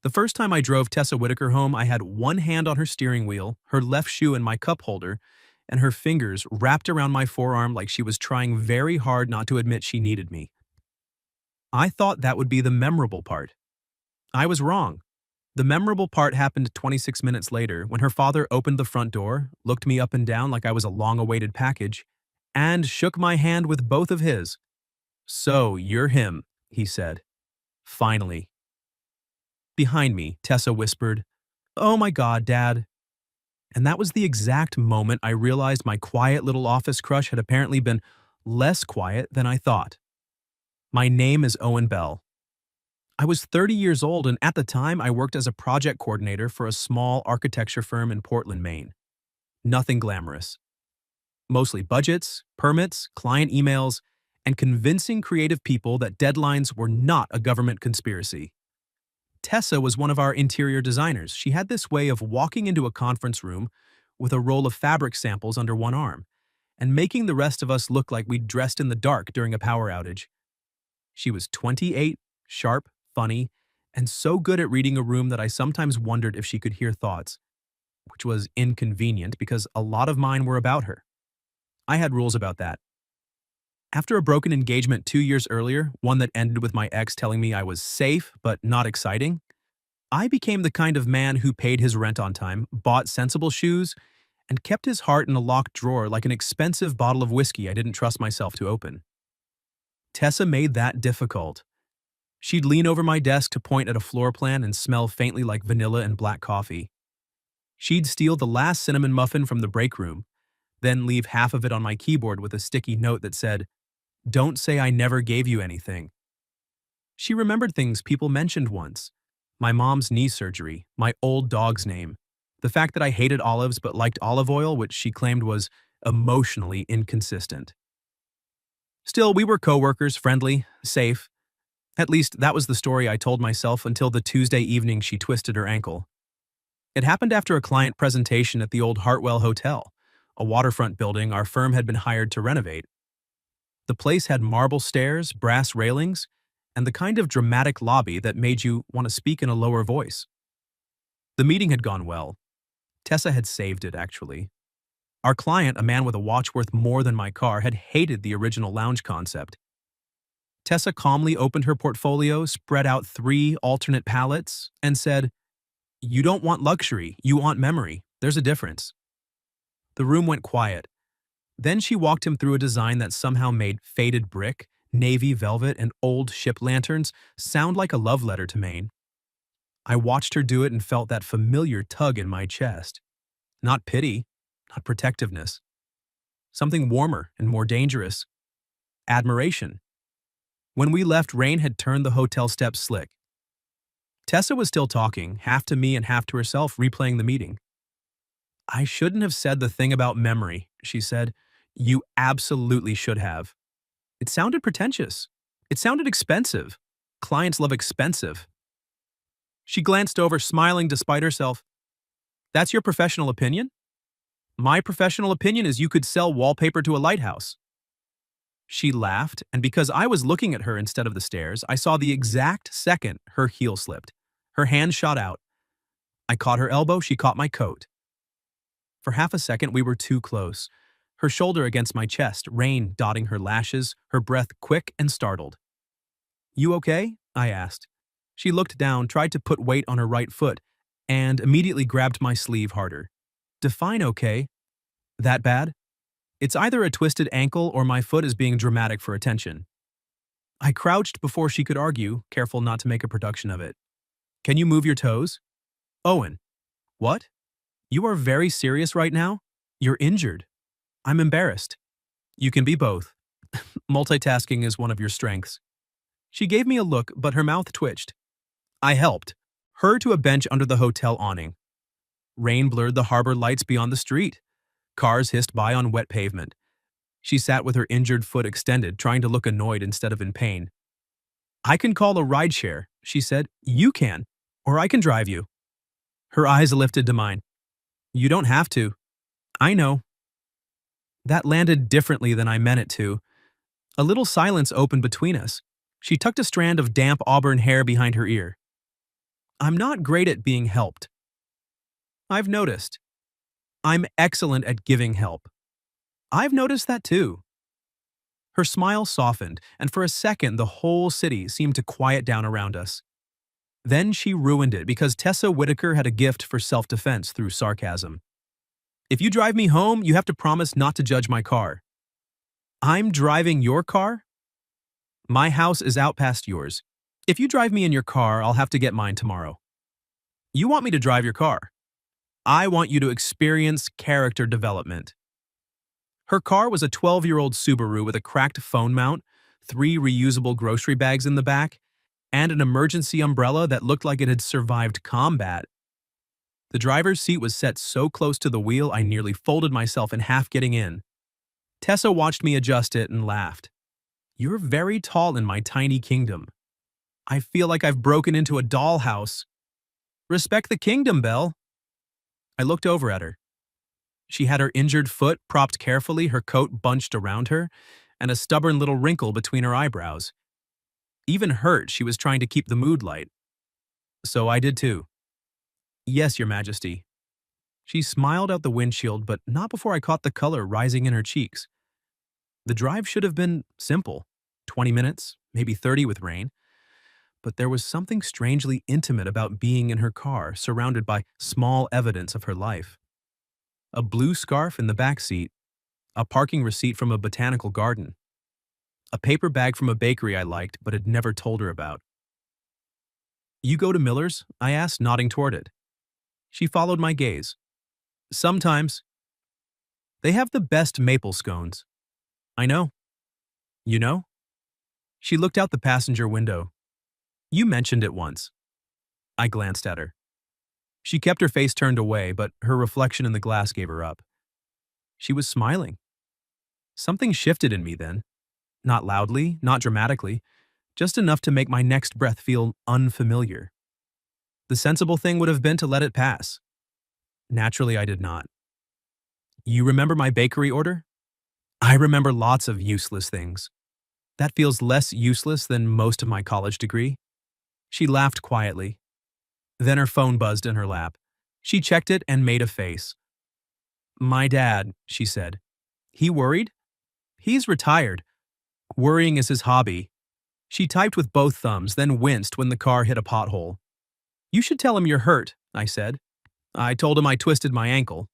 The first time I drove Tessa Whitaker home, I had one hand on her steering wheel, her left shoe in my cup holder, and her fingers wrapped around my forearm like she was trying very hard not to admit she needed me. I thought that would be the memorable part. I was wrong. The memorable part happened 26 minutes later when her father opened the front door, looked me up and down like I was a long-awaited package, and shook my hand with both of his. "So, you're him," he said. Finally. Behind me, Tessa whispered, "Oh my God, Dad." And that was the exact moment I realized my quiet little office crush had apparently been less quiet than I thought. My name is Owen Bell. I was 30 years old, and at the time I worked as a project coordinator for a small architecture firm in Portland, Maine. Nothing glamorous. Mostly budgets, permits, client emails, and convincing creative people that deadlines were not a government conspiracy. Tessa was one of our interior designers. She had this way of walking into a conference room with a roll of fabric samples under one arm and making the rest of us look like we'd dressed in the dark during a power outage. She was 28, sharp, funny, and so good at reading a room that I sometimes wondered if she could hear thoughts, which was inconvenient because a lot of mine were about her. I had rules about that. After a broken engagement 2 years earlier, one that ended with my ex telling me I was safe but not exciting, I became the kind of man who paid his rent on time, bought sensible shoes, and kept his heart in a locked drawer like an expensive bottle of whiskey I didn't trust myself to open. Tessa made that difficult. She'd lean over my desk to point at a floor plan and smell faintly like vanilla and black coffee. She'd steal the last cinnamon muffin from the break room, then leave half of it on my keyboard with a sticky note that said, "Don't say I never gave you anything." She remembered things people mentioned once. My mom's knee surgery, my old dog's name, the fact that I hated olives but liked olive oil, which she claimed was emotionally inconsistent. Still, we were coworkers, friendly, safe. At least that was the story I told myself until the Tuesday evening she twisted her ankle. It happened after a client presentation at the old Hartwell Hotel, a waterfront building our firm had been hired to renovate. The place had marble stairs, brass railings, and the kind of dramatic lobby that made you want to speak in a lower voice. The meeting had gone well. Tessa had saved it, actually. Our client, a man with a watch worth more than my car, had hated the original lounge concept. Tessa calmly opened her portfolio, spread out 3 alternate palettes, and said, "You don't want luxury, you want memory. There's a difference." The room went quiet. Then she walked him through a design that somehow made faded brick, navy velvet, and old ship lanterns sound like a love letter to Maine. I watched her do it and felt that familiar tug in my chest. Not pity, not protectiveness. Something warmer and more dangerous. Admiration. When we left, rain had turned the hotel steps slick. Tessa was still talking, half to me and half to herself, replaying the meeting. "I shouldn't have said the thing about memory," she said. "You absolutely should have." It sounded pretentious. It sounded expensive. Clients love expensive. She glanced over, smiling despite herself. "That's your professional opinion? My professional opinion is you could sell wallpaper to a lighthouse." She laughed, and because I was looking at her instead of the stairs, I saw the exact second her heel slipped. Her hand shot out. I caught her elbow, she caught my coat. For half a second, we were too close. Her shoulder against my chest, rain dotting her lashes, her breath quick and startled. "You okay?" I asked. She looked down, tried to put weight on her right foot, and immediately grabbed my sleeve harder. "Define okay. That bad? It's either a twisted ankle or my foot is being dramatic for attention." I crouched before she could argue, careful not to make a production of it. "Can you move your toes?" "Owen." "What? You are very serious right now? You're injured." "I'm embarrassed." "You can be both. Multitasking is one of your strengths." She gave me a look, but her mouth twitched. I helped her to a bench under the hotel awning. Rain blurred the harbor lights beyond the street. Cars hissed by on wet pavement. She sat with her injured foot extended, trying to look annoyed instead of in pain. "I can call a rideshare," she said. "You can, or I can drive you." Her eyes lifted to mine. "You don't have to." "I know." That landed differently than I meant it to. A little silence opened between us. She tucked a strand of damp auburn hair behind her ear. I'm not great at being helped. I've noticed. I'm excellent at giving help. I've noticed that too. Her smile softened, and for a second the whole city seemed to quiet down around us. Then she ruined it because Tessa Whitaker had a gift for self-defense through sarcasm. If you drive me home, you have to promise not to judge my car. I'm driving your car? My house is out past yours. If you drive me in your car, I'll have to get mine tomorrow. You want me to drive your car. I want you to experience character development. Her car was a 12-year-old Subaru with a cracked phone mount, 3 reusable grocery bags in the back, and an emergency umbrella that looked like it had survived combat. The driver's seat was set so close to the wheel I nearly folded myself in half getting in. Tessa watched me adjust it and laughed. You're very tall in my tiny kingdom. I feel like I've broken into a dollhouse. Respect the kingdom, Belle. I looked over at her. She had her injured foot propped carefully, her coat bunched around her, and a stubborn little wrinkle between her eyebrows. Even hurt, she was trying to keep the mood light. So I did too. Yes, Your Majesty. She smiled out the windshield, but not before I caught the color rising in her cheeks. The drive should have been simple, 20 minutes, maybe 30 with rain. But there was something strangely intimate about being in her car, surrounded by small evidence of her life. A blue scarf in the back seat, a parking receipt from a botanical garden, a paper bag from a bakery I liked but had never told her about. You go to Miller's? I asked, nodding toward it. She followed my gaze. Sometimes. They have the best maple scones. I know. You know? She looked out the passenger window. You mentioned it once. I glanced at her. She kept her face turned away, but her reflection in the glass gave her up. She was smiling. Something shifted in me then. Not loudly, not dramatically, just enough to make my next breath feel unfamiliar. The sensible thing would have been to let it pass. Naturally, I did not. You remember my bakery order? I remember lots of useless things. That feels less useless than most of my college degree. She laughed quietly. Then her phone buzzed in her lap. She checked it and made a face. My dad, she said. He worried? He's retired. Worrying is his hobby. She typed with both thumbs, then winced when the car hit a pothole. You should tell him you're hurt, I said. I told him I twisted my ankle.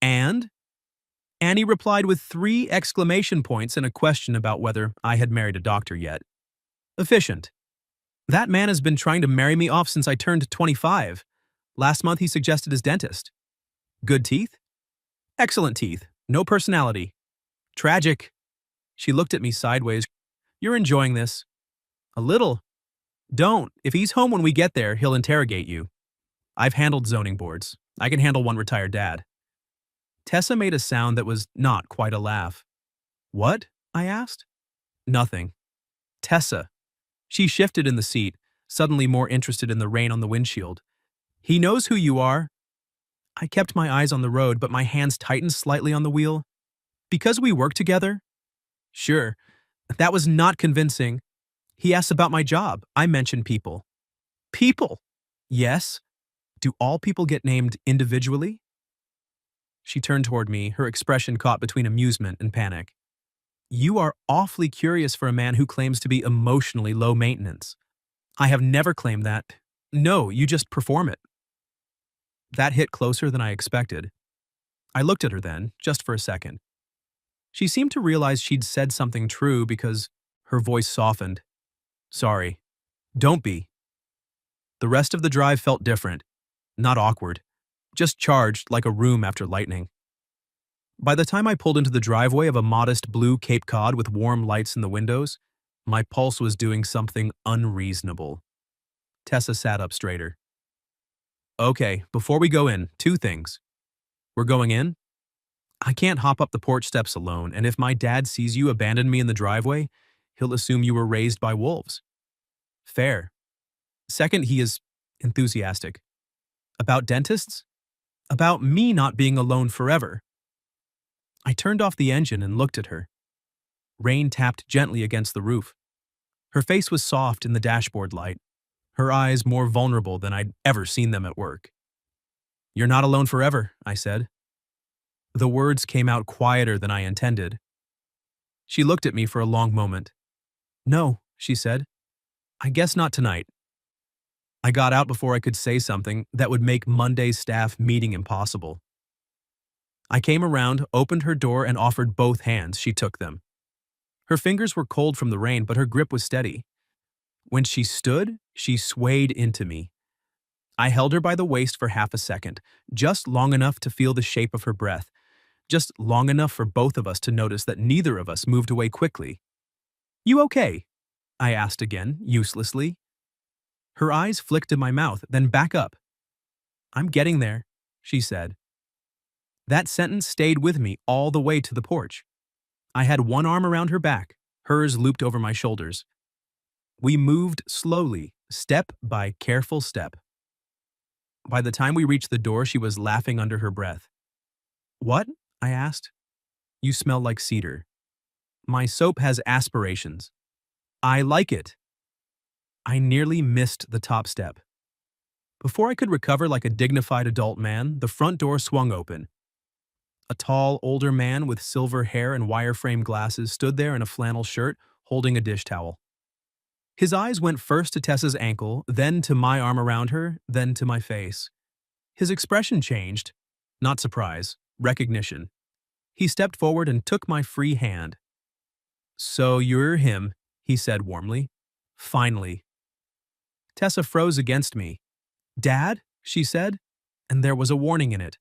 And? Annie replied with 3 exclamation points and a question about whether I had married a doctor yet. Efficient. That man has been trying to marry me off since I turned 25. Last month he suggested his dentist. Good teeth? Excellent teeth. No personality. Tragic. She looked at me sideways. You're enjoying this. A little. Don't. If he's home when we get there, he'll interrogate you. I've handled zoning boards. I can handle one retired dad. Tessa made a sound that was not quite a laugh. What? I asked. Nothing. Tessa. She shifted in the seat, suddenly more interested in the rain on the windshield. He knows who you are. I kept my eyes on the road, but my hands tightened slightly on the wheel. Because we work together? Sure. That was not convincing. He asked about my job. I mentioned people. People? Yes. Do all people get named individually? She turned toward me, her expression caught between amusement and panic. You are awfully curious for a man who claims to be emotionally low maintenance. I have never claimed that. No, you just perform it. That hit closer than I expected. I looked at her then, just for a second. She seemed to realize she'd said something true because her voice softened. Sorry. Don't be. The rest of the drive felt different, not awkward, just charged like a room after lightning. By the time I pulled into the driveway of a modest blue Cape Cod with warm lights in the windows, my pulse was doing something unreasonable. Tessa sat up straighter. Okay, before we go in, 2 things. We're going in? I can't hop up the porch steps alone, and if my dad sees you abandon me in the driveway, he'll assume you were raised by wolves. Fair. Second, he is enthusiastic. About dentists? About me not being alone forever. I turned off the engine and looked at her. Rain tapped gently against the roof. Her face was soft in the dashboard light. her eyes more vulnerable than I'd ever seen them at work. "You're not alone forever," I said. The words came out quieter than I intended. She looked at me for a long moment. "No," she said. "I guess not tonight." I got out before I could say something that would make Monday's staff meeting impossible. I came around, opened her door, and offered both hands. She took them. Her fingers were cold from the rain, but her grip was steady. When she stood, she swayed into me. I held her by the waist for half a second, just long enough to feel the shape of her breath, just long enough for both of us to notice that neither of us moved away quickly. "You okay?" I asked again, uselessly. Her eyes flicked to my mouth, then back up. "I'm getting there," she said. That sentence stayed with me all the way to the porch. I had one arm around her back, hers looped over my shoulders. We moved slowly, step by careful step. By the time we reached the door, she was laughing under her breath. "What?" I asked. "You smell like cedar. My soap has aspirations. I like it." I nearly missed the top step. Before I could recover like a dignified adult man, the front door swung open. A tall, older man with silver hair and wireframe glasses stood there in a flannel shirt, holding a dish towel. His eyes went first to Tessa's ankle, then to my arm around her, then to my face. His expression changed. Not surprise, recognition. He stepped forward and took my free hand. "So you're him," he said warmly. "Finally." Tessa froze against me. "Dad?" she said, and there was a warning in it.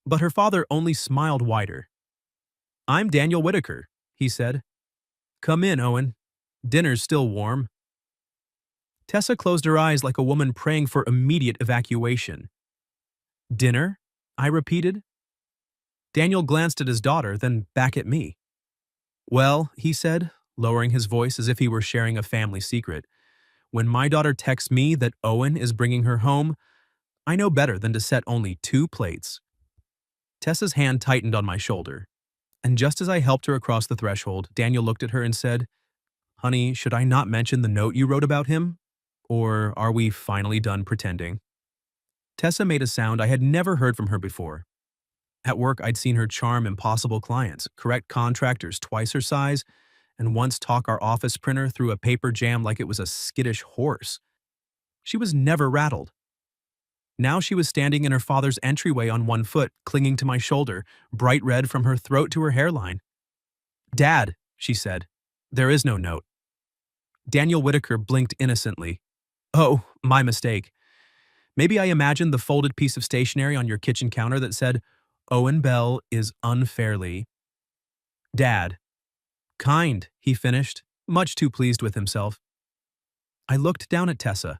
But her father only smiled wider. "I'm Daniel Whitaker," he said. "Come in, Owen. Dinner's still warm." Tessa closed her eyes like a woman praying for immediate evacuation. "Dinner?" I repeated. Daniel glanced at his daughter, then back at me. "Well," he said, lowering his voice as if he were sharing a family secret, "when my daughter texts me that Owen is bringing her home, I know better than to set only 2 plates." Tessa's hand tightened on my shoulder, and just as I helped her across the threshold, Daniel looked at her and said, "Honey, should I not mention the note you wrote about him? Or are we finally done pretending?" Tessa made a sound I had never heard from her before. At work, I'd seen her charm impossible clients, correct contractors twice her size, and once talk our office printer through a paper jam like it was a skittish horse. She was never rattled. Now she was standing in her father's entryway on one foot, clinging to my shoulder, bright red from her throat to her hairline. "Dad," she said, "there is no note." Daniel Whitaker blinked innocently. "Oh, my mistake. Maybe I imagined the folded piece of stationery on your kitchen counter that said, 'Owen Bell is unfairly.'" "Dad." "Kind," he finished, much too pleased with himself. I looked down at Tessa.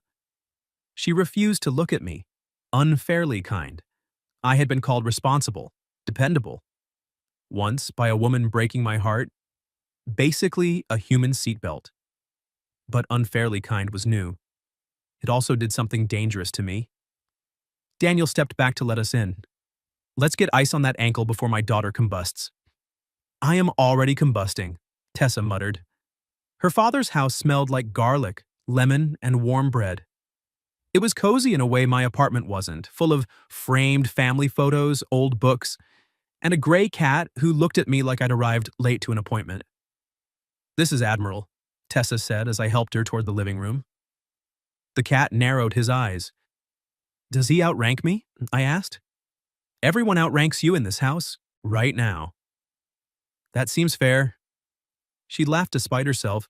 She refused to look at me. Unfairly kind. I had been called responsible, dependable. Once, by a woman breaking my heart. Basically, a human seatbelt. But unfairly kind was new. It also did something dangerous to me. Daniel stepped back to let us in. "Let's get ice on that ankle before my daughter combusts." "I am already combusting," Tessa muttered. Her father's house smelled like garlic, lemon, and warm bread. It was cozy in a way my apartment wasn't, full of framed family photos, old books, and a gray cat who looked at me like I'd arrived late to an appointment. "This is Admiral," Tessa said as I helped her toward the living room. The cat narrowed his eyes. "Does he outrank me?" I asked. "Everyone outranks you in this house, right now." "That seems fair." She laughed despite herself,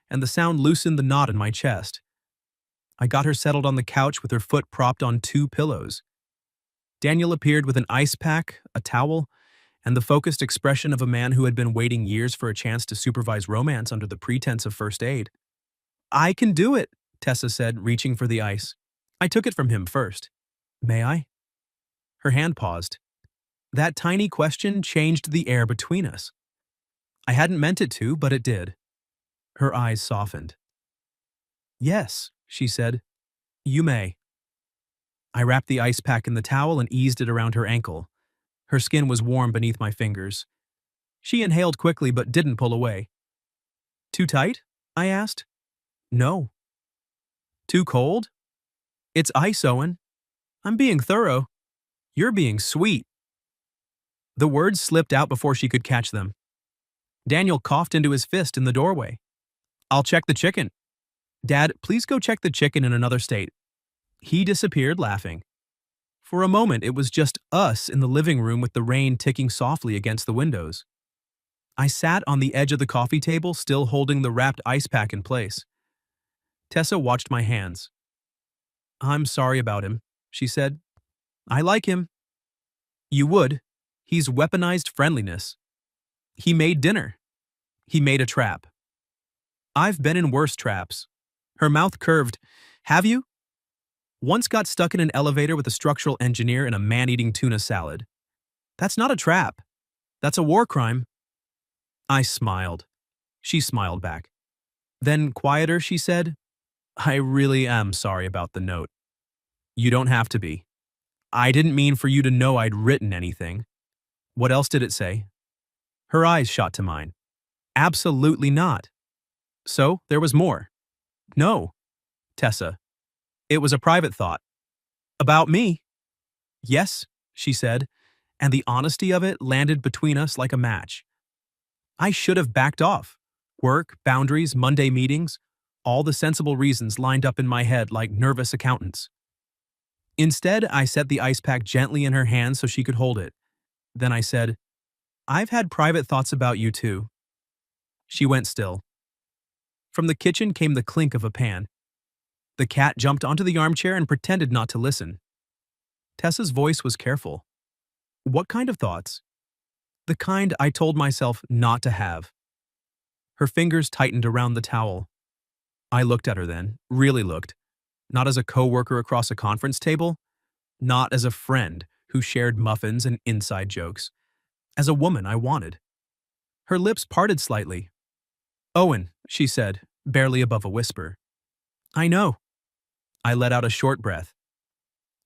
and the sound loosened the knot in my chest. I got her settled on the couch with her foot propped on 2 pillows. Daniel appeared with an ice pack, a towel, and the focused expression of a man who had been waiting years for a chance to supervise romance under the pretense of first aid. "I can do it," Tessa said, reaching for the ice. I took it from him first. "May I?" Her hand paused. That tiny question changed the air between us. I hadn't meant it to, but it did. Her eyes softened. "Yes," she said. "You may." I wrapped the ice pack in the towel and eased it around her ankle. Her skin was warm beneath my fingers. She inhaled quickly but didn't pull away. "Too tight?" I asked. "No." Too cold? It's ice, Owen. I'm being thorough. You're being sweet. The words slipped out before she could catch them. Daniel coughed into his fist in the doorway. I'll check the chicken. Dad, please go check the chicken in another state. He disappeared laughing. For a moment, it was just us in the living room with the rain ticking softly against the windows. I sat on the edge of the coffee table, still holding the wrapped ice pack in place. Tessa watched my hands. I'm sorry about him, she said. I like him. You would. He's weaponized friendliness. He made dinner. He made a trap. I've been in worse traps. Her mouth curved. Have you? Once got stuck in an elevator with a structural engineer and a man-eating tuna salad. That's not a trap. That's a war crime. I smiled. She smiled back. Then, quieter, she said, I really am sorry about the note. You don't have to be. I didn't mean for you to know I'd written anything. What else did it say? Her eyes shot to mine. Absolutely not. So, there was more. No, Tessa. It was a private thought. About me? Yes, she said, and the honesty of it landed between us like a match. I should have backed off. Work, boundaries, Monday meetings, all the sensible reasons lined up in my head like nervous accountants. Instead, I set the ice pack gently in her hand so she could hold it. Then I said, I've had private thoughts about you too. She went still. From the kitchen came the clink of a pan. The cat jumped onto the armchair and pretended not to listen. Tessa's voice was careful. What kind of thoughts? The kind I told myself not to have. Her fingers tightened around the towel. I looked at her then, really looked. Not as a coworker across a conference table, not as a friend who shared muffins and inside jokes, as a woman I wanted. Her lips parted slightly. Owen, she said, barely above a whisper. I know. I let out a short breath.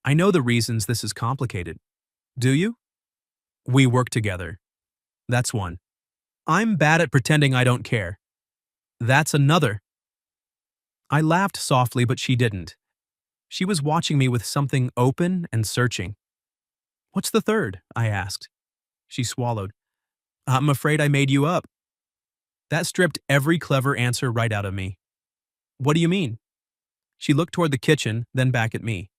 I know the reasons this is complicated. Do you? We work together. That's one. I'm bad at pretending I don't care. That's another. I laughed softly, but she didn't. She was watching me with something open and searching. What's the third? I asked. She swallowed. I'm afraid I made you up. That stripped every clever answer right out of me. What do you mean? She looked toward the kitchen, then back at me.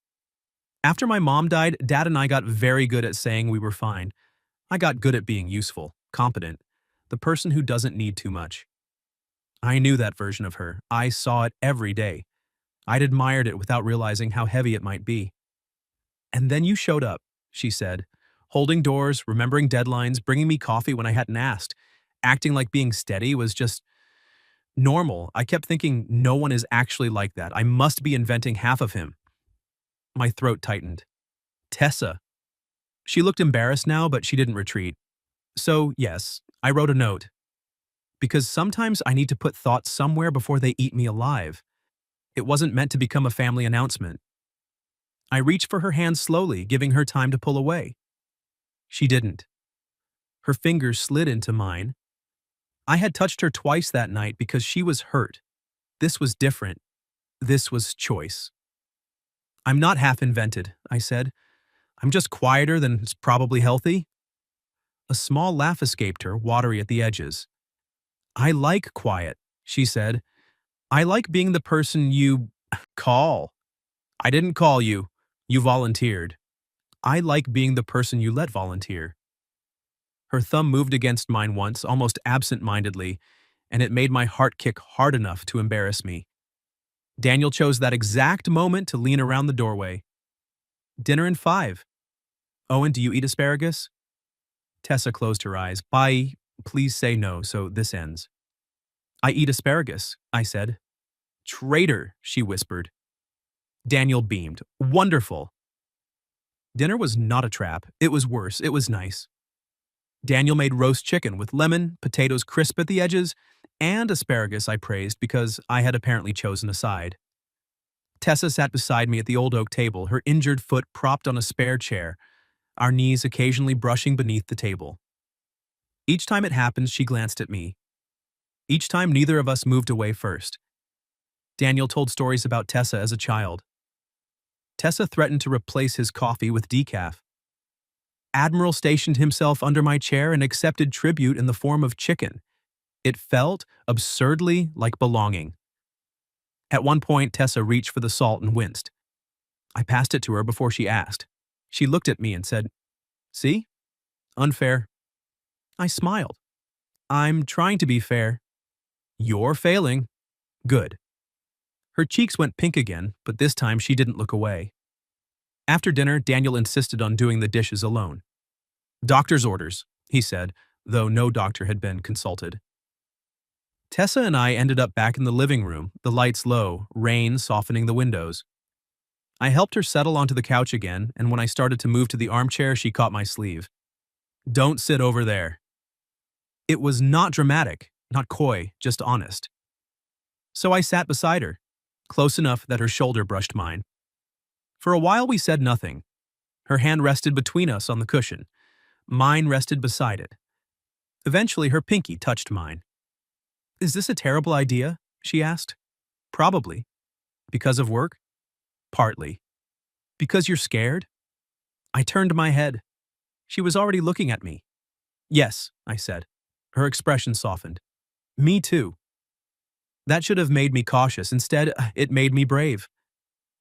After my mom died, Dad and I got very good at saying we were fine. I got good at being useful, competent, the person who doesn't need too much. I knew that version of her. I saw it every day. I'd admired it without realizing how heavy it might be. And then you showed up, she said, holding doors, remembering deadlines, bringing me coffee when I hadn't asked, acting like being steady was just normal. I kept thinking no one is actually like that. I must be inventing half of him. My throat tightened. Tessa. She looked embarrassed now, but she didn't retreat. So, yes, I wrote a note. Because sometimes I need to put thoughts somewhere before they eat me alive. It wasn't meant to become a family announcement. I reached for her hand slowly, giving her time to pull away. She didn't. Her fingers slid into mine. I had touched her twice that night because she was hurt. This was different. This was choice. I'm not half-invented, I said. I'm just quieter than is probably healthy. A small laugh escaped her, watery at the edges. I like quiet, she said. I like being the person you call. I didn't call you. You volunteered. I like being the person you let volunteer. Her thumb moved against mine once, almost absent-mindedly, and it made my heart kick hard enough to embarrass me. Daniel chose that exact moment to lean around the doorway. Dinner in 5. Owen, do you eat asparagus? Tessa closed her eyes. Bye. Please say no, so this ends. I eat asparagus, I said. Traitor, she whispered. Daniel beamed. Wonderful. Dinner was not a trap. It was worse. It was nice. Daniel made roast chicken with lemon, potatoes crisp at the edges, and asparagus I praised because I had apparently chosen a side. Tessa sat beside me at the old oak table, her injured foot propped on a spare chair, our knees occasionally brushing beneath the table. Each time it happened, she glanced at me. Each time neither of us moved away first. Daniel told stories about Tessa as a child. Tessa threatened to replace his coffee with decaf. Admiral stationed himself under my chair and accepted tribute in the form of chicken. It felt absurdly like belonging. At one point, Tessa reached for the salt and winced. I passed it to her before she asked. She looked at me and said, "See? Unfair." I smiled. "I'm trying to be fair." "You're failing." "Good." Her cheeks went pink again, but this time she didn't look away. After dinner, Daniel insisted on doing the dishes alone. "Doctor's orders," he said, though no doctor had been consulted. Tessa and I ended up back in the living room, the lights low, rain softening the windows. I helped her settle onto the couch again, and when I started to move to the armchair, she caught my sleeve. "Don't sit over there." It was not dramatic, not coy, just honest. So I sat beside her, close enough that her shoulder brushed mine. For a while we said nothing. Her hand rested between us on the cushion. Mine rested beside it. Eventually her pinky touched mine. "Is this a terrible idea?" she asked. "Probably." "Because of work?" "Partly." "Because you're scared?" I turned my head. She was already looking at me. "Yes," I said. Her expression softened. "Me too." That should have made me cautious. Instead, it made me brave.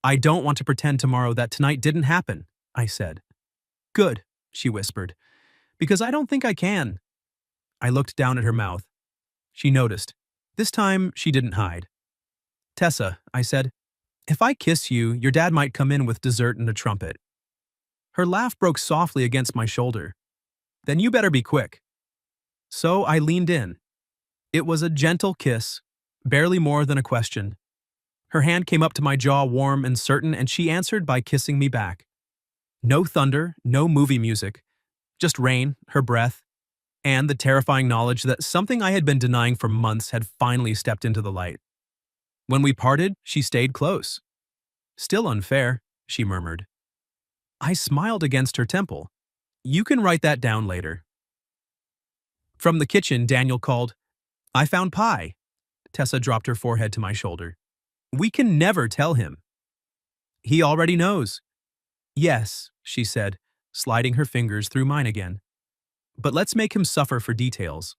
"I don't want to pretend tomorrow that tonight didn't happen," I said. "Good," she whispered, "because I don't think I can." I looked down at her mouth. She noticed. This time, she didn't hide. "Tessa," I said, "if I kiss you, your dad might come in with dessert and a trumpet." Her laugh broke softly against my shoulder. "Then you better be quick." So I leaned in. It was a gentle kiss, barely more than a question. Her hand came up to my jaw warm and certain, and she answered by kissing me back. No thunder, no movie music, just rain, her breath, and the terrifying knowledge that something I had been denying for months had finally stepped into the light. When we parted, she stayed close. "Still unfair," she murmured. I smiled against her temple. "You can write that down later." From the kitchen, Daniel called, "I found pie." Tessa dropped her forehead to my shoulder. "We can never tell him." "He already knows." "Yes," she said, sliding her fingers through mine again. "But let's make him suffer for details."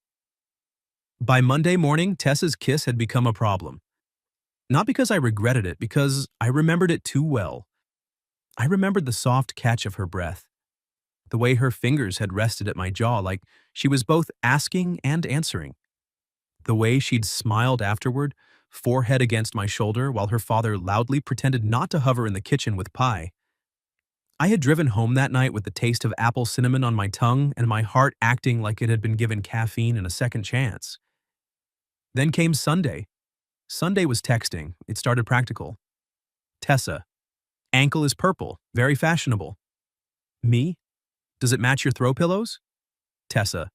By Monday morning, Tessa's kiss had become a problem. Not because I regretted it, because I remembered it too well. I remembered the soft catch of her breath, the way her fingers had rested at my jaw like she was both asking and answering, the way she'd smiled afterward, forehead against my shoulder, while her father loudly pretended not to hover in the kitchen with pie. I had driven home that night with the taste of apple cinnamon on my tongue and my heart acting like it had been given caffeine and a second chance. Then came Sunday. Sunday was texting. It started practical. "Tessa, ankle is purple, very fashionable." "Me? Does it match your throw pillows?" "Tessa,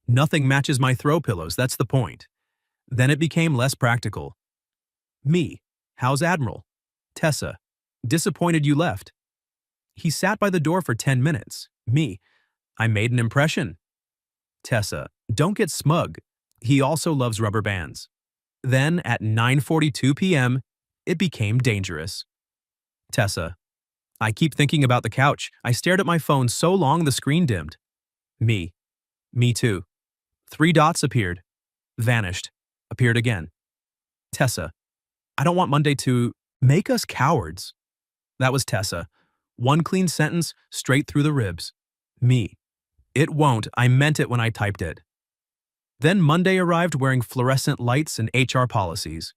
nothing matches my throw pillows, that's the point." Then it became less practical. "Me, how's Admiral?" "Tessa, disappointed you left." "He sat by the door for 10 minutes. Me, I made an impression." "Tessa, don't get smug. He also loves rubber bands." Then, at 9:42 p.m., it became dangerous. "Tessa, I keep thinking about the couch. I stared at my phone so long the screen dimmed." Me too." 3 dots appeared, vanished, appeared again. "Tessa, I don't want Monday to make us cowards." That was Tessa. One clean sentence, straight through the ribs. Me. "It won't. I meant it when I typed it." Then Monday arrived wearing fluorescent lights and HR policies.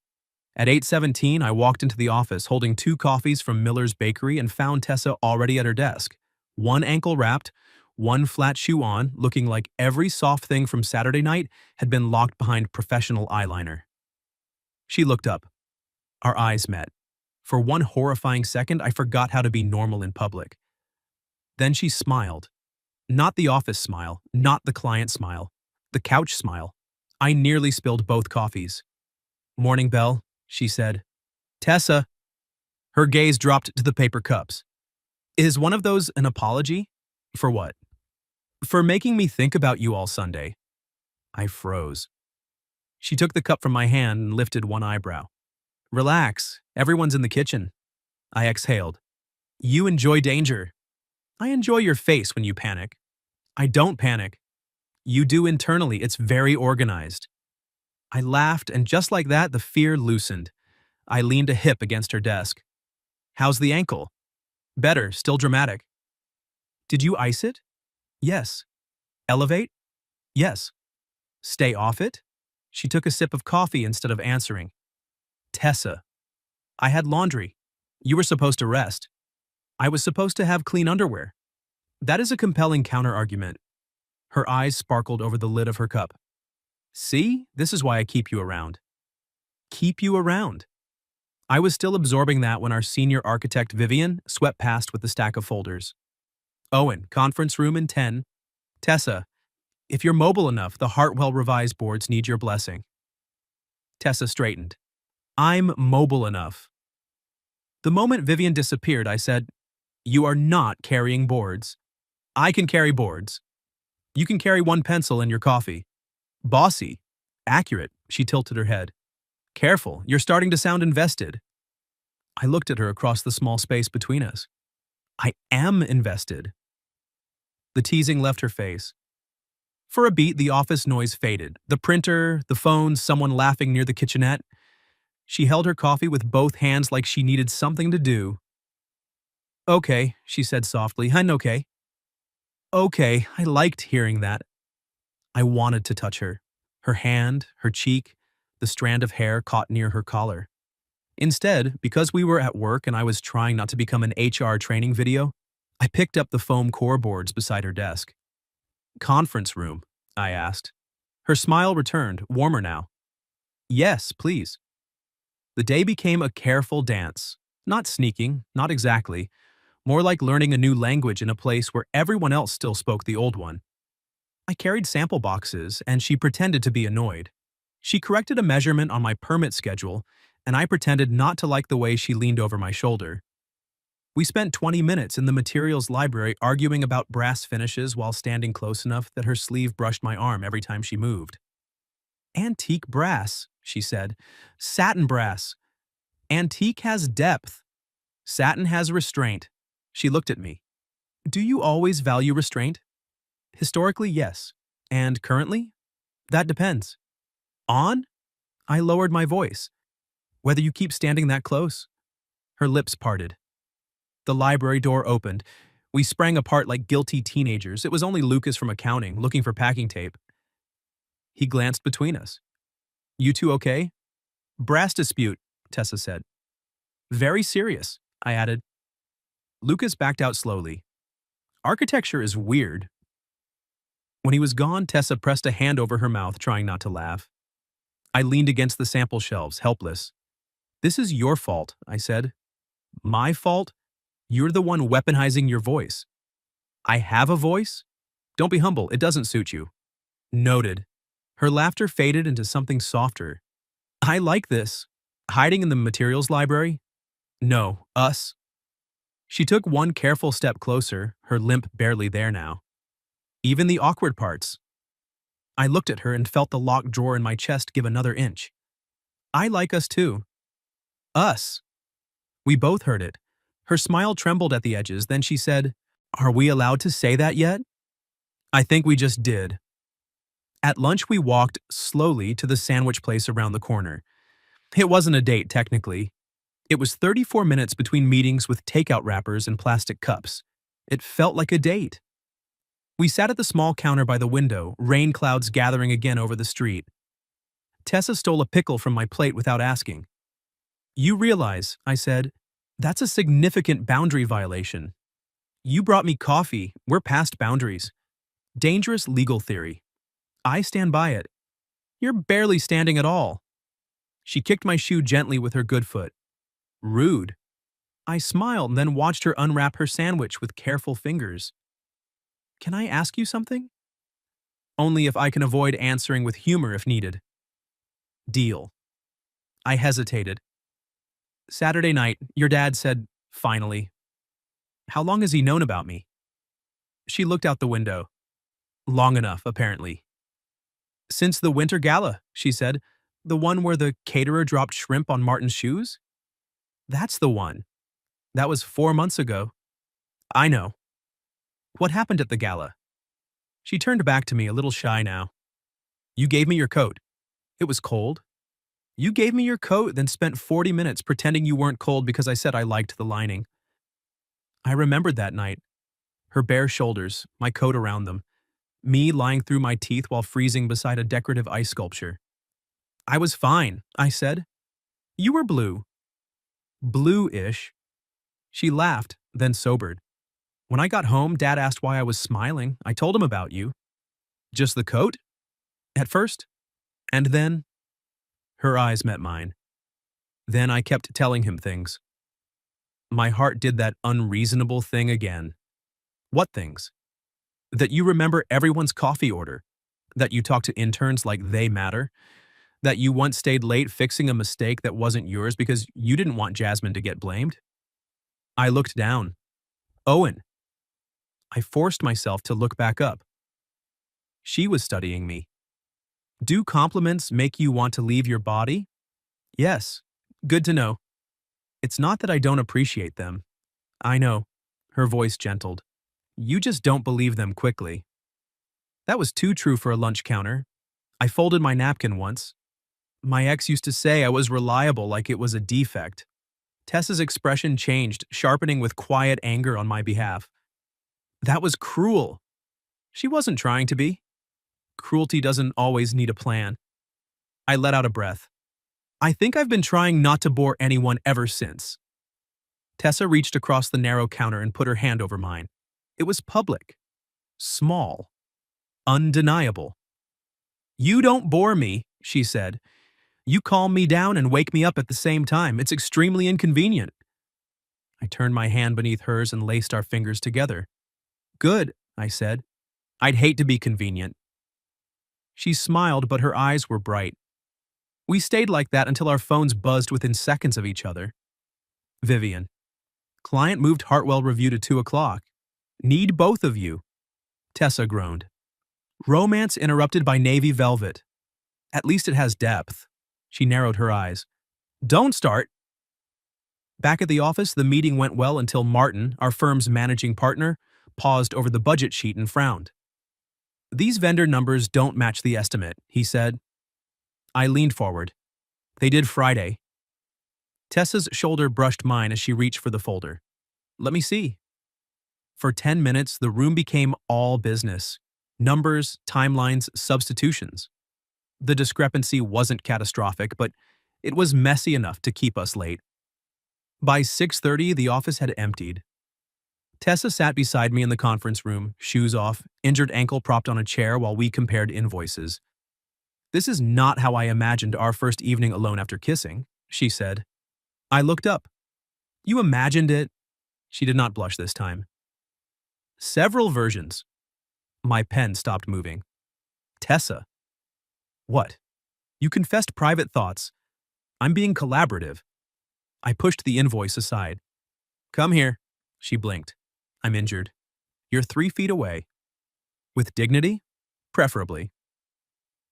At 8:17, I walked into the office holding 2 coffees from Miller's Bakery and found Tessa already at her desk. One ankle wrapped, one flat shoe on, looking like every soft thing from Saturday night had been locked behind professional eyeliner. She looked up. Our eyes met. For one horrifying second, I forgot how to be normal in public. Then she smiled. Not the office smile, not the client smile, the couch smile. I nearly spilled both coffees. "Morning, Belle," she said. "Tessa." Her gaze dropped to the paper cups. "Is one of those an apology?" "For what?" "For making me think about you all Sunday." I froze. She took the cup from my hand and lifted one eyebrow. Relax, everyone's in the kitchen. I exhaled. You enjoy danger. I enjoy your face when you panic. I don't panic. You do internally, it's very organized. I laughed, and just like that, the fear loosened. I leaned a hip against her desk. How's the ankle? Better, still dramatic. Did you ice it? Yes. Elevate? Yes. Stay off it? She took a sip of coffee instead of answering. Tessa. I had laundry. You were supposed to rest. I was supposed to have clean underwear. That is a compelling counterargument. Her eyes sparkled over the lid of her cup. See, this is why I keep you around. Keep you around. I was still absorbing that when our senior architect Vivian swept past with a stack of folders. Owen, conference room in 10. Tessa, if you're mobile enough, the Hartwell revised boards need your blessing. Tessa straightened. I'm mobile enough. The moment Vivian disappeared, I said, You are not carrying boards. I can carry boards. You can carry one pencil and your coffee. Bossy. Accurate, she tilted her head. Careful, you're starting to sound invested. I looked at her across the small space between us. I am invested. The teasing left her face. For a beat, the office noise faded. The printer, the phone, someone laughing near the kitchenette. She held her coffee with both hands like she needed something to do. Okay, she said softly. I'm okay. Okay, I liked hearing that. I wanted to touch her. Her hand, her cheek, the strand of hair caught near her collar. Instead, because we were at work and I was trying not to become an HR training video, I picked up the foam core boards beside her desk. Conference room, I asked. Her smile returned, warmer now. Yes, please. The day became a careful dance. Not sneaking, not exactly. More like learning a new language in a place where everyone else still spoke the old one. I carried sample boxes, and she pretended to be annoyed. She corrected a measurement on my permit schedule, and I pretended not to like the way she leaned over my shoulder. We spent 20 minutes in the materials library arguing about brass finishes while standing close enough that her sleeve brushed my arm every time she moved. Antique brass, she said. Satin brass. Antique has depth. Satin has restraint. She looked at me. Do you always value restraint? Historically, yes. And currently? That depends. On? I lowered my voice. Whether you keep standing that close. Her lips parted. The library door opened. We sprang apart like guilty teenagers. It was only Lucas from accounting, looking for packing tape. He glanced between us. You two okay? Brass dispute, Tessa said. Very serious, I added. Lucas backed out slowly. Architecture is weird. When he was gone, Tessa pressed a hand over her mouth, trying not to laugh. I leaned against the sample shelves, helpless. This is your fault, I said. My fault? You're the one weaponizing your voice. I have a voice? Don't be humble, it doesn't suit you. Noted. Her laughter faded into something softer. I like this. Hiding in the materials library? No, us. She took one careful step closer, her limp barely there now. Even the awkward parts. I looked at her and felt the locked drawer in my chest give another inch. I like us too. Us. We both heard it. Her smile trembled at the edges, then she said, Are we allowed to say that yet? I think we just did. At lunch, we walked slowly to the sandwich place around the corner. It wasn't a date, technically. It was 34 minutes between meetings with takeout wrappers and plastic cups. It felt like a date. We sat at the small counter by the window, rain clouds gathering again over the street. Tessa stole a pickle from my plate without asking. You realize, I said, that's a significant boundary violation. You brought me coffee, we're past boundaries. Dangerous legal theory. I stand by it. You're barely standing at all. She kicked my shoe gently with her good foot. Rude. I smiled and then watched her unwrap her sandwich with careful fingers. Can I ask you something? Only if I can avoid answering with humor if needed. Deal. I hesitated. Saturday night, your dad said, finally. How long has he known about me? She looked out the window. Long enough, apparently. Since the winter gala, she said. The one where the caterer dropped shrimp on Martin's shoes? That's the one. That was 4 months ago. I know. What happened at the gala? She turned back to me, a little shy now. You gave me your coat. It was cold. You gave me your coat, then spent 40 minutes pretending you weren't cold because I said I liked the lining. I remembered that night. Her bare shoulders, my coat around them, me lying through my teeth while freezing beside a decorative ice sculpture. I was fine, I said. You were blue. Blue-ish. She laughed, then sobered. When I got home, Dad asked why I was smiling. I told him about you. Just the coat? At first. And then? Her eyes met mine. Then I kept telling him things. My heart did that unreasonable thing again. What things? That you remember everyone's coffee order. That you talk to interns like they matter. That you once stayed late fixing a mistake that wasn't yours because you didn't want Jasmine to get blamed. I looked down. Owen. I forced myself to look back up. She was studying me. Do compliments make you want to leave your body? Yes. Good to know. It's not that I don't appreciate them. I know. Her voice gentled. You just don't believe them quickly. That was too true for a lunch counter. I folded my napkin once. My ex used to say I was reliable like it was a defect. Tessa's expression changed, sharpening with quiet anger on my behalf. That was cruel. She wasn't trying to be. Cruelty doesn't always need a plan. I let out a breath. I think I've been trying not to bore anyone ever since. Tessa reached across the narrow counter and put her hand over mine. It was public. Small. Undeniable. You don't bore me, she said. You calm me down and wake me up at the same time. It's extremely inconvenient. I turned my hand beneath hers and laced our fingers together. Good, I said. I'd hate to be convenient. She smiled, but her eyes were bright. We stayed like that until our phones buzzed within seconds of each other. Vivian. Client moved Hartwell review to 2 o'clock. Need both of you. Tessa groaned. Romance interrupted by navy velvet. At least it has depth. She narrowed her eyes. Don't start. Back at the office, the meeting went well until Martin, our firm's managing partner, paused over the budget sheet and frowned. These vendor numbers don't match the estimate, he said. I leaned forward. They did Friday. Tessa's shoulder brushed mine as she reached for the folder. Let me see. For 10 minutes, the room became all business. Numbers, timelines, substitutions. The discrepancy wasn't catastrophic, but it was messy enough to keep us late. By 6:30, the office had emptied. Tessa sat beside me in the conference room, shoes off, injured ankle propped on a chair while we compared invoices. This is not how I imagined our first evening alone after kissing, she said. I looked up. You imagined it? She did not blush this time. Several versions. My pen stopped moving. Tessa. What? You confessed private thoughts. I'm being collaborative. I pushed the invoice aside. Come here. She blinked. I'm injured. You're 3 feet away. With dignity? Preferably.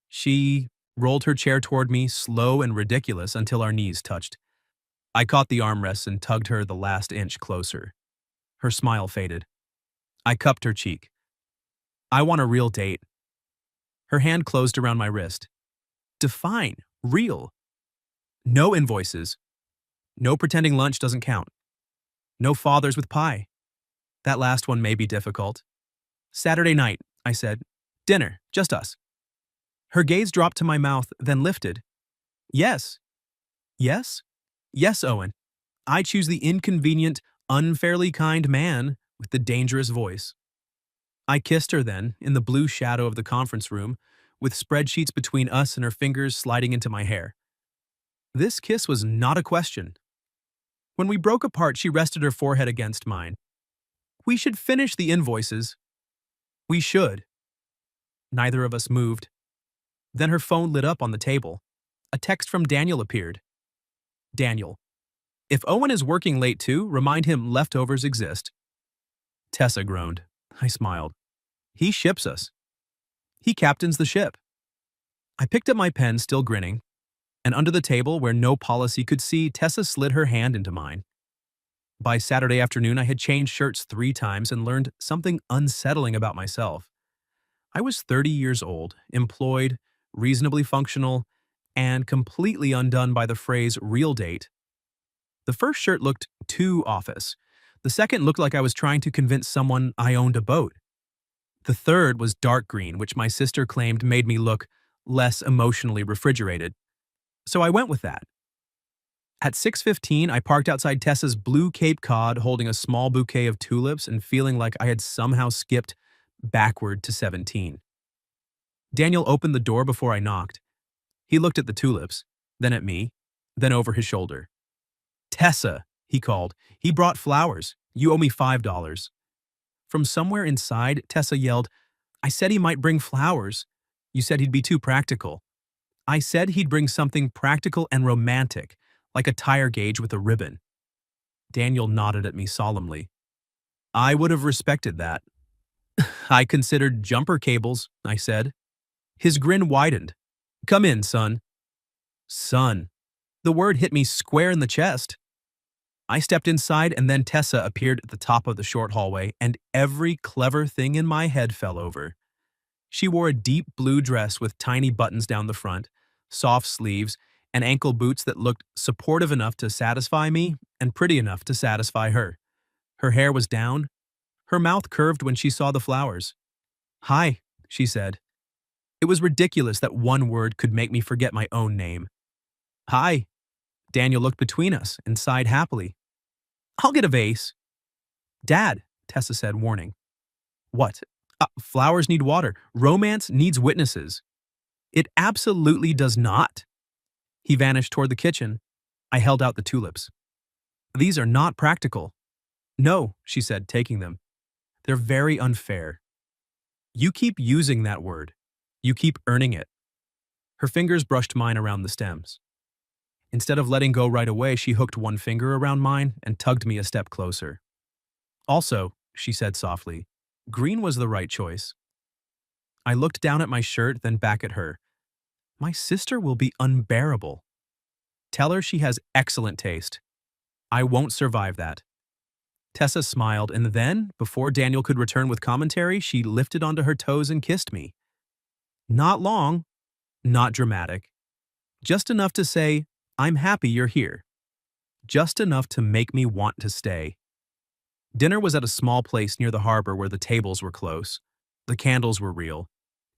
She rolled her chair toward me, slow and ridiculous, until our knees touched. I caught the armrests and tugged her the last inch closer. Her smile faded. I cupped her cheek. I want a real date. Her hand closed around my wrist. Define. Real. No invoices. No pretending lunch doesn't count. No fathers with pie. That last one may be difficult. Saturday night, I said. Dinner, just us. Her gaze dropped to my mouth, then lifted. Yes. Yes? Yes, Owen. I choose the inconvenient, unfairly kind man with the dangerous voice. I kissed her then, in the blue shadow of the conference room, with spreadsheets between us and her fingers sliding into my hair. This kiss was not a question. When we broke apart, she rested her forehead against mine. We should finish the invoices. We should. Neither of us moved. Then her phone lit up on the table. A text from Daniel appeared. Daniel. If Owen is working late too, remind him leftovers exist. Tessa groaned. I smiled. He ships us. He captains the ship. I picked up my pen, still grinning. And under the table, where no policy could see, Tessa slid her hand into mine. By Saturday afternoon, I had changed shirts 3 times and learned something unsettling about myself. I was 30 years old, employed, reasonably functional, and completely undone by the phrase real date. The first shirt looked too office. The second looked like I was trying to convince someone I owned a boat. The third was dark green, which my sister claimed made me look less emotionally refrigerated. So I went with that. At 6:15, I parked outside Tessa's blue Cape Cod holding a small bouquet of tulips and feeling like I had somehow skipped backward to 17. Daniel opened the door before I knocked. He looked at the tulips, then at me, then over his shoulder. "Tessa," he called. "He brought flowers. You owe me $5. From somewhere inside, Tessa yelled, "I said he might bring flowers. You said he'd be too practical." I said he'd bring something practical and romantic, like a tire gauge with a ribbon. Daniel nodded at me solemnly. I would have respected that. I considered jumper cables, I said. His grin widened. "Come in, son." Son. The word hit me square in the chest. I stepped inside and then Tessa appeared at the top of the short hallway and every clever thing in my head fell over. She wore a deep blue dress with tiny buttons down the front, soft sleeves, and ankle boots that looked supportive enough to satisfy me and pretty enough to satisfy her. Her hair was down. Her mouth curved when she saw the flowers. "Hi," she said. It was ridiculous that one word could make me forget my own name. "Hi." Daniel looked between us and sighed happily. "I'll get a vase." "Dad," Tessa said, warning. "What?" Flowers need water. Romance needs witnesses." "It absolutely does not." He vanished toward the kitchen. I held out the tulips. "These are not practical." "No," she said, taking them. "They're very unfair." "You keep using that word. You keep earning it." Her fingers brushed mine around the stems. Instead of letting go right away, she hooked one finger around mine and tugged me a step closer. "Also," she said softly, "green was the right choice." I looked down at my shirt, then back at her. My sister will be unbearable. Tell her she has excellent taste. I won't survive that. Tessa smiled, and then, before Daniel could return with commentary, she lifted onto her toes and kissed me. Not long, not dramatic. Just enough to say, "I'm happy you're here." Just enough to make me want to stay. Dinner was at a small place near the harbor where the tables were close, the candles were real,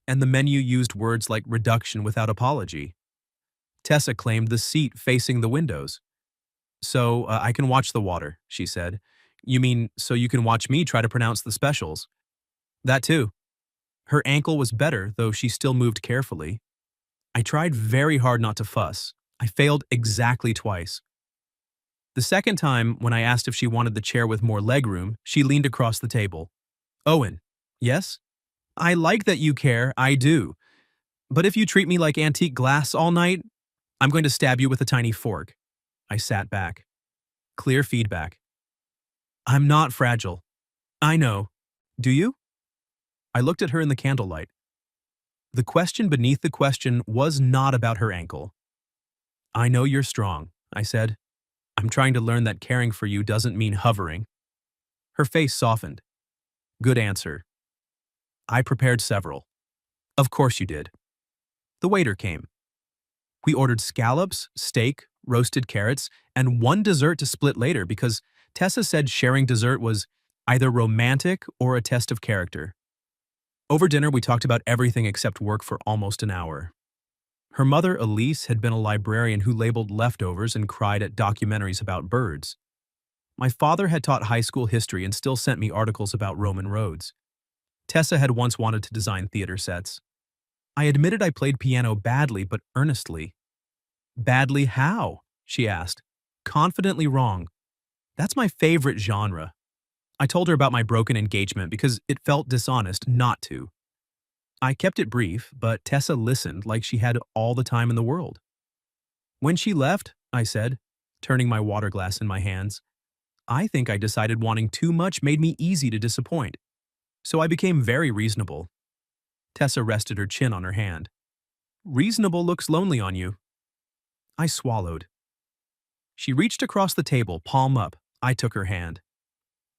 and the menu used words like reduction without apology. Tessa claimed the seat facing the windows. "So I can watch the water," she said. "You mean so you can watch me try to pronounce the specials?" "That too." Her ankle was better, though she still moved carefully. I tried very hard not to fuss. I failed exactly twice. The second time, when I asked if she wanted the chair with more legroom, she leaned across the table. "Owen." "Yes?" "I like that you care, I do. But if you treat me like antique glass all night, I'm going to stab you with a tiny fork." I sat back. Clear feedback. "I'm not fragile." "I know. Do you?" I looked at her in the candlelight. The question beneath the question was not about her ankle. "I know you're strong," I said. "I'm trying to learn that caring for you doesn't mean hovering." Her face softened. "Good answer. I prepared several." "Of course you did." The waiter came. We ordered scallops, steak, roasted carrots, and one dessert to split later because Tessa said sharing dessert was either romantic or a test of character. Over dinner, we talked about everything except work for almost an hour. Her mother, Elise, had been a librarian who labeled leftovers and cried at documentaries about birds. My father had taught high school history and still sent me articles about Roman roads. Tessa had once wanted to design theater sets. I admitted I played piano badly, but earnestly. "Badly how?" she asked. "Confidently wrong. That's my favorite genre." I told her about my broken engagement because it felt dishonest not to. I kept it brief, but Tessa listened like she had all the time in the world. "When she left," I said, turning my water glass in my hands, "I think I decided wanting too much made me easy to disappoint. So I became very reasonable." Tessa rested her chin on her hand. "Reasonable looks lonely on you." I swallowed. She reached across the table, palm up. I took her hand.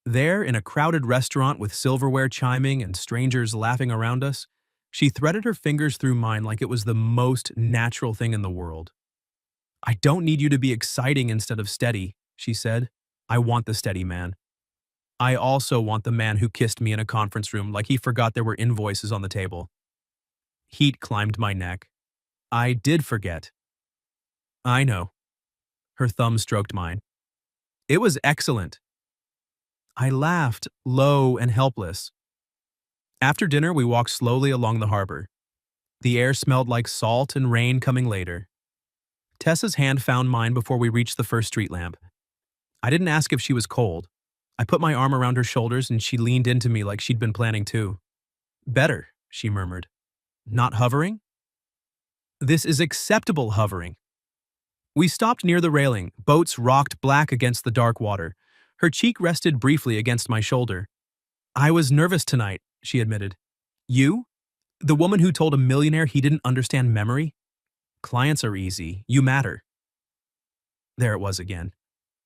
There, in a crowded restaurant with silverware chiming and strangers laughing around us, she threaded her fingers through mine like it was the most natural thing in the world. I don't need you to be exciting instead of steady, she said. I want the steady man. I also want the man who kissed me in a conference room like he forgot there were invoices on the table. Heat climbed my neck. I did forget. I know. Her thumb stroked mine. It was excellent. I laughed, low and helpless. After dinner, we walked slowly along the harbor. The air smelled like salt and rain coming later. Tessa's hand found mine before we reached the first street lamp. I didn't ask if she was cold. I put my arm around her shoulders and she leaned into me like she'd been planning to. Better, she murmured. Not hovering? This is acceptable hovering. We stopped near the railing. Boats rocked black against the dark water. Her cheek rested briefly against my shoulder. I was nervous tonight, she admitted. You? The woman who told a millionaire he didn't understand memory? Clients are easy. You matter. There it was again.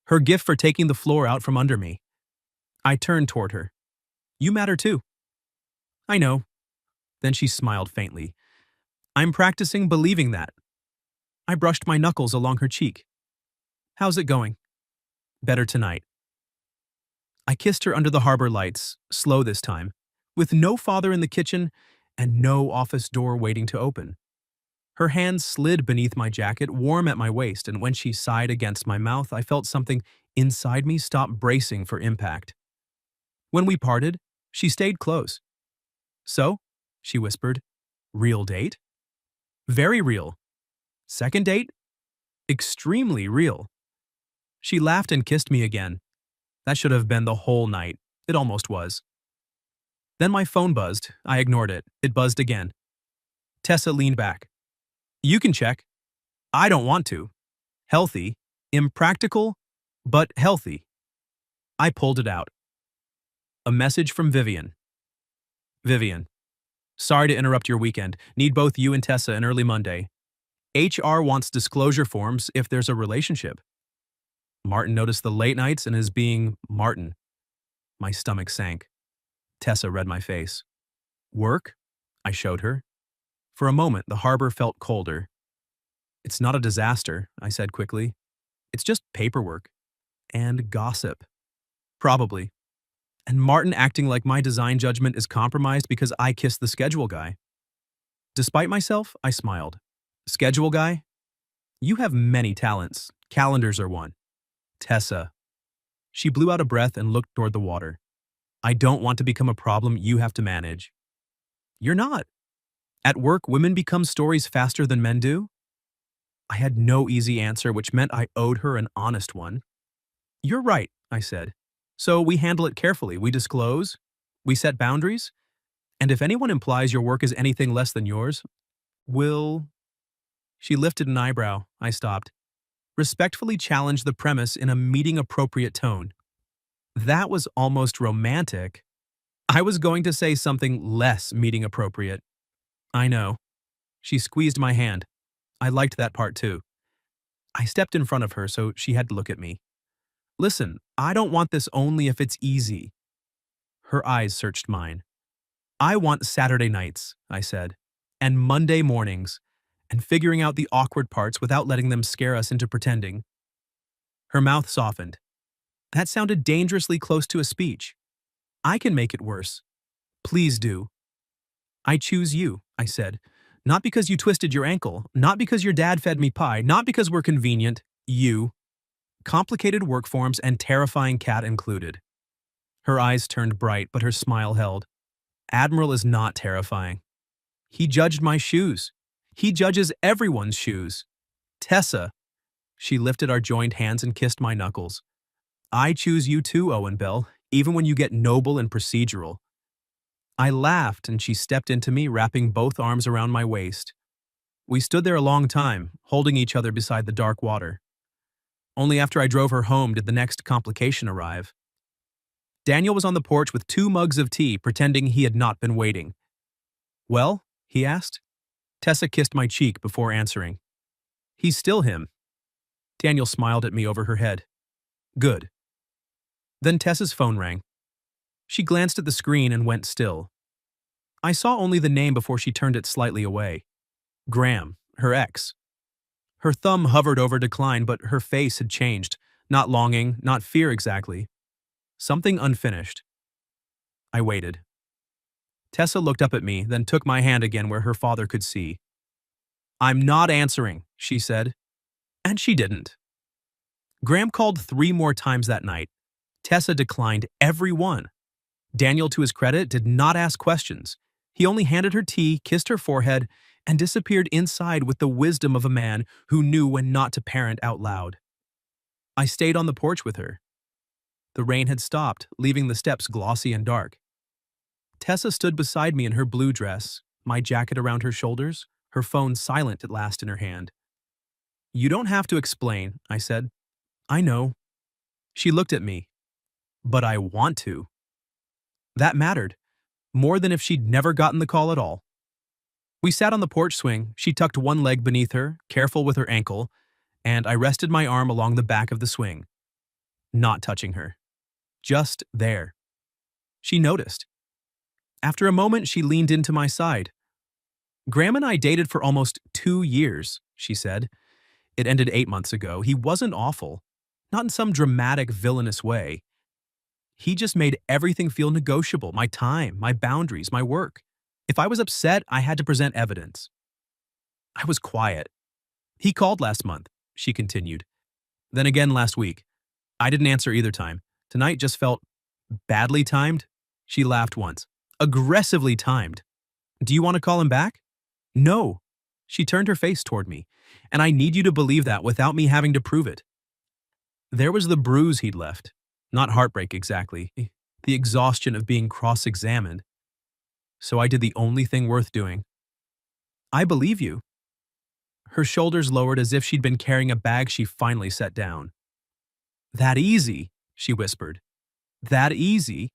Her gift for taking the floor out from under me. I turned toward her. You matter too. I know. Then she smiled faintly. I'm practicing believing that. I brushed my knuckles along her cheek. How's it going? Better tonight. I kissed her under the harbor lights, slow this time, with no father in the kitchen and no office door waiting to open. Her hands slid beneath my jacket, warm at my waist, and when she sighed against my mouth, I felt something inside me stop bracing for impact. When we parted, she stayed close. So, she whispered, real date? Very real. Second date? Extremely real. She laughed and kissed me again. That should have been the whole night. It almost was. Then my phone buzzed. I ignored it. It buzzed again. Tessa leaned back. You can check. I don't want to. Healthy. Impractical, but healthy. I pulled it out. A message from Vivian. Vivian. Sorry to interrupt your weekend. Need both you and Tessa in early Monday. HR wants disclosure forms if there's a relationship. Martin noticed the late nights and his being Martin. My stomach sank. Tessa read my face. Work? I showed her. For a moment, the harbor felt colder. It's not a disaster, I said quickly. It's just paperwork. And gossip. Probably. And Martin acting like my design judgment is compromised because I kissed the schedule guy. Despite myself, I smiled. Schedule guy? You have many talents. Calendars are one. Tessa. She blew out a breath and looked toward the water. I don't want to become a problem you have to manage. You're not. At work, women become stories faster than men do. I had no easy answer, which meant I owed her an honest one. You're right, I said. So we handle it carefully. We disclose. We set boundaries. And if anyone implies your work is anything less than yours, we'll... She lifted an eyebrow. I stopped. Respectfully challenged the premise in a meeting-appropriate tone. That was almost romantic. I was going to say something less meeting-appropriate. I know. She squeezed my hand. I liked that part too. I stepped in front of her so she had to look at me. Listen, I don't want this only if it's easy. Her eyes searched mine. I want Saturday nights, I said, and Monday mornings, and figuring out the awkward parts without letting them scare us into pretending. Her mouth softened. That sounded dangerously close to a speech. I can make it worse. Please do. I choose you, I said. Not because you twisted your ankle, not because your dad fed me pie, not because we're convenient. You. Complicated work forms and terrifying cat included. Her eyes turned bright, but her smile held. Admiral is not terrifying. He judged my shoes. He judges everyone's shoes. Tessa. She lifted our joined hands and kissed my knuckles. I choose you too, Owen Bell, even when you get noble and procedural. I laughed and she stepped into me, wrapping both arms around my waist. We stood there a long time, holding each other beside the dark water. Only after I drove her home did the next complication arrive. Daniel was on the porch with 2 mugs of tea, pretending he had not been waiting. Well? He asked. Tessa kissed my cheek before answering. He's still him, Daniel smiled at me over her head. Good. Then Tessa's phone rang. She glanced at the screen and went still. I saw only the name before she turned it slightly away. Graham, her ex. Her thumb hovered over decline, but her face had changed. Not longing, not fear exactly. Something unfinished. I waited. Tessa looked up at me, then took my hand again where her father could see. I'm not answering, she said. And she didn't. Graham called 3 more times that night. Tessa declined every one. Daniel, to his credit, did not ask questions. He only handed her tea, kissed her forehead, and disappeared inside with the wisdom of a man who knew when not to parent out loud. I stayed on the porch with her. The rain had stopped, leaving the steps glossy and dark. Tessa stood beside me in her blue dress, my jacket around her shoulders, her phone silent at last in her hand. You don't have to explain, I said. I know. She looked at me. But I want to. That mattered, more than if she'd never gotten the call at all. We sat on the porch swing, she tucked one leg beneath her, careful with her ankle, and I rested my arm along the back of the swing. Not touching her. Just there. She noticed. After a moment, she leaned into my side. Graham and I dated for almost 2 years, she said. It ended 8 months ago. He wasn't awful. Not in some dramatic, villainous way. He just made everything feel negotiable, my time, my boundaries, my work. If I was upset, I had to present evidence. I was quiet. He called last month, she continued. Then again last week. I didn't answer either time. Tonight just felt badly timed. She laughed once. Aggressively timed. Do you want to call him back? No. She turned her face toward me, and I need you to believe that without me having to prove it. There was the bruise he'd left. Not heartbreak exactly. The exhaustion of being cross-examined. So I did the only thing worth doing. I believe you. Her shoulders lowered as if she'd been carrying a bag she finally set down. That easy, she whispered. That easy?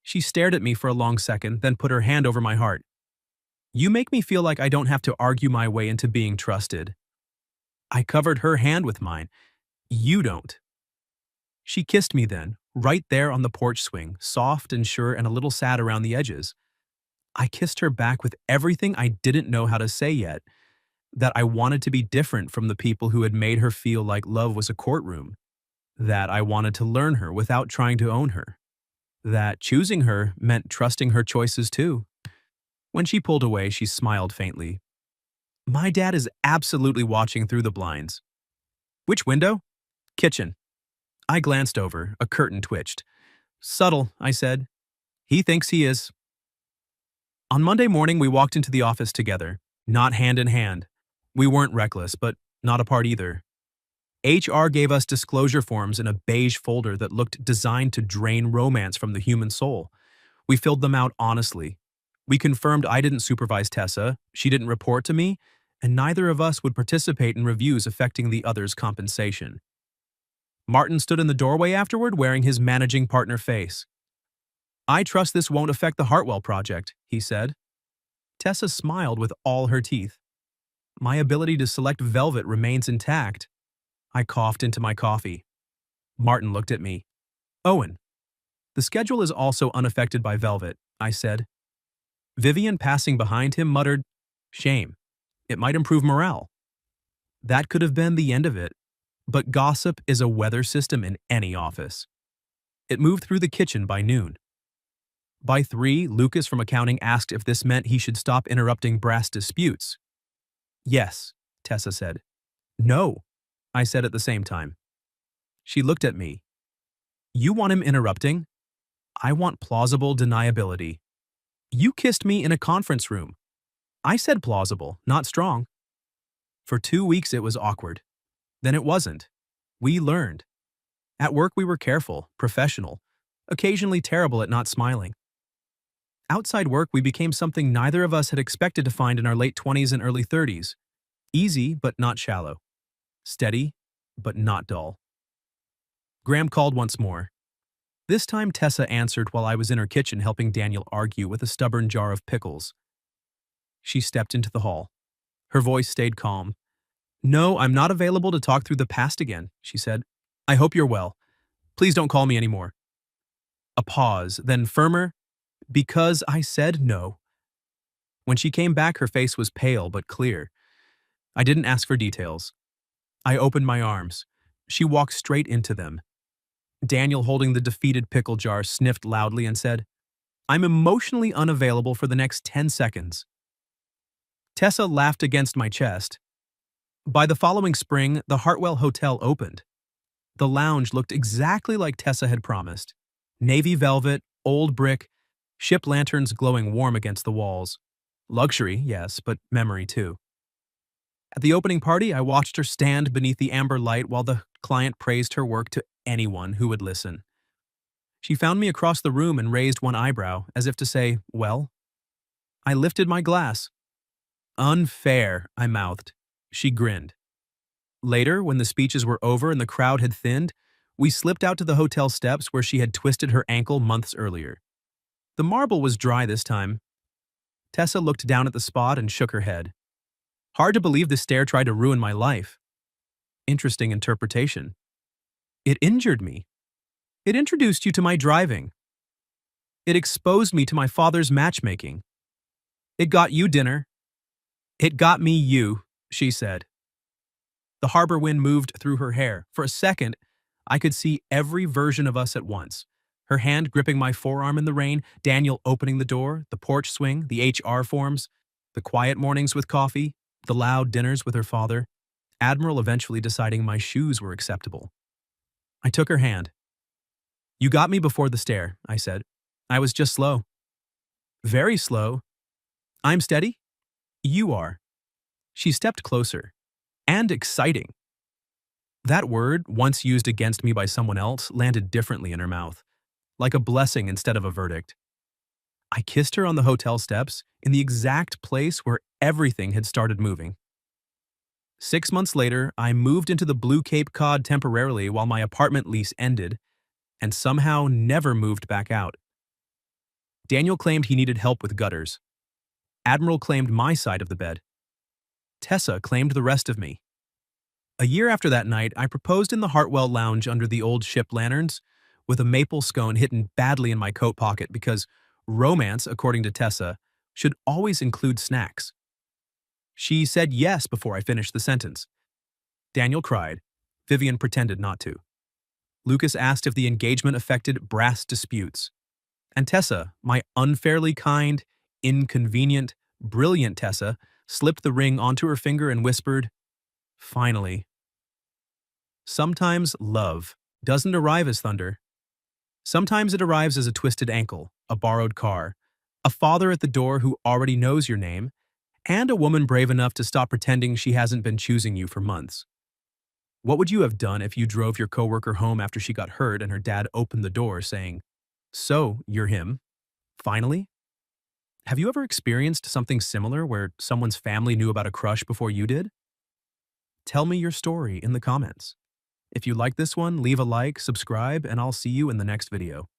She stared at me for a long second, then put her hand over my heart. You make me feel like I don't have to argue my way into being trusted. I covered her hand with mine. You don't. She kissed me then, right there on the porch swing, soft and sure and a little sad around the edges. I kissed her back with everything I didn't know how to say yet, that I wanted to be different from the people who had made her feel like love was a courtroom, that I wanted to learn her without trying to own her, that choosing her meant trusting her choices too. When she pulled away, she smiled faintly. My dad is absolutely watching through the blinds. Which window? Kitchen. I glanced over, a curtain twitched. Subtle, I said. He thinks he is. On Monday morning, we walked into the office together, not hand in hand. We weren't reckless, but not apart either. HR gave us disclosure forms in a beige folder that looked designed to drain romance from the human soul. We filled them out honestly. We confirmed I didn't supervise Tessa, she didn't report to me, and neither of us would participate in reviews affecting the other's compensation. Martin stood in the doorway afterward wearing his managing partner face. I trust this won't affect the Hartwell project, he said. Tessa smiled with all her teeth. My ability to select velvet remains intact. I coughed into my coffee. Martin looked at me. Owen. The schedule is also unaffected by velvet, I said. Vivian, passing behind him, muttered, Shame. It might improve morale. That could have been the end of it. But gossip is a weather system in any office. It moved through the kitchen by noon. By 3, Lucas from accounting asked if this meant he should stop interrupting brass disputes. Yes, Tessa said. No, I said at the same time. She looked at me. You want him interrupting? I want plausible deniability. You kissed me in a conference room. I said plausible, not strong. For 2 weeks it was awkward. Then it wasn't. We learned. At work we were careful, professional, occasionally terrible at not smiling. Outside work we became something neither of us had expected to find in our late 20s and early 30s. Easy but not shallow. Steady but not dull. Graham called once more. This time Tessa answered while I was in her kitchen helping Daniel argue with a stubborn jar of pickles. She stepped into the hall. Her voice stayed calm. No, I'm not available to talk through the past again, she said. I hope you're well. Please don't call me anymore. A pause, then firmer, because I said no. When she came back, her face was pale but clear. I didn't ask for details. I opened my arms. She walked straight into them. Daniel, holding the defeated pickle jar, sniffed loudly and said, I'm emotionally unavailable for the next 10 seconds. Tessa laughed against my chest. By the following spring, the Hartwell Hotel opened. The lounge looked exactly like Tessa had promised. Navy velvet, old brick, ship lanterns glowing warm against the walls. Luxury, yes, but memory too. At the opening party, I watched her stand beneath the amber light while the client praised her work to anyone who would listen. She found me across the room and raised one eyebrow, as if to say, well. I lifted my glass. Unfair, I mouthed. She grinned. Later, when the speeches were over and the crowd had thinned, we slipped out to the hotel steps where she had twisted her ankle months earlier. The marble was dry this time. Tessa looked down at the spot and shook her head. Hard to believe this stair tried to ruin my life. Interesting interpretation. It injured me. It introduced you to my driving. It exposed me to my father's matchmaking. It got you dinner. It got me you, she said. The harbor wind moved through her hair. For a second, I could see every version of us at once. Her hand gripping my forearm in the rain, Daniel opening the door, the porch swing, the HR forms, the quiet mornings with coffee, the loud dinners with her father, Admiral eventually deciding my shoes were acceptable. I took her hand. You got me before the stair, I said. I was just slow. Very slow. I'm steady? You are. She stepped closer. And exciting. That word, once used against me by someone else, landed differently in her mouth, like a blessing instead of a verdict. I kissed her on the hotel steps, in the exact place where everything had started moving. 6 months later, I moved into the Blue Cape Cod temporarily while my apartment lease ended, and somehow never moved back out. Daniel claimed he needed help with gutters. Admiral claimed my side of the bed. Tessa claimed the rest of me. A year after that night, I proposed in the Hartwell Lounge under the old ship lanterns, with a maple scone hidden badly in my coat pocket because romance, according to Tessa, should always include snacks. She said yes before I finished the sentence. Daniel cried. Vivian pretended not to. Lucas asked if the engagement affected brass disputes. And Tessa, my unfairly kind, inconvenient, brilliant Tessa, slipped the ring onto her finger and whispered, finally. Sometimes love doesn't arrive as thunder. Sometimes it arrives as a twisted ankle, a borrowed car, a father at the door who already knows your name, and a woman brave enough to stop pretending she hasn't been choosing you for months. What would you have done if you drove your coworker home after she got hurt and her dad opened the door saying, so, you're him? Finally? Have you ever experienced something similar where someone's family knew about a crush before you did? Tell me your story in the comments. If you like this one, leave a like, subscribe, and I'll see you in the next video.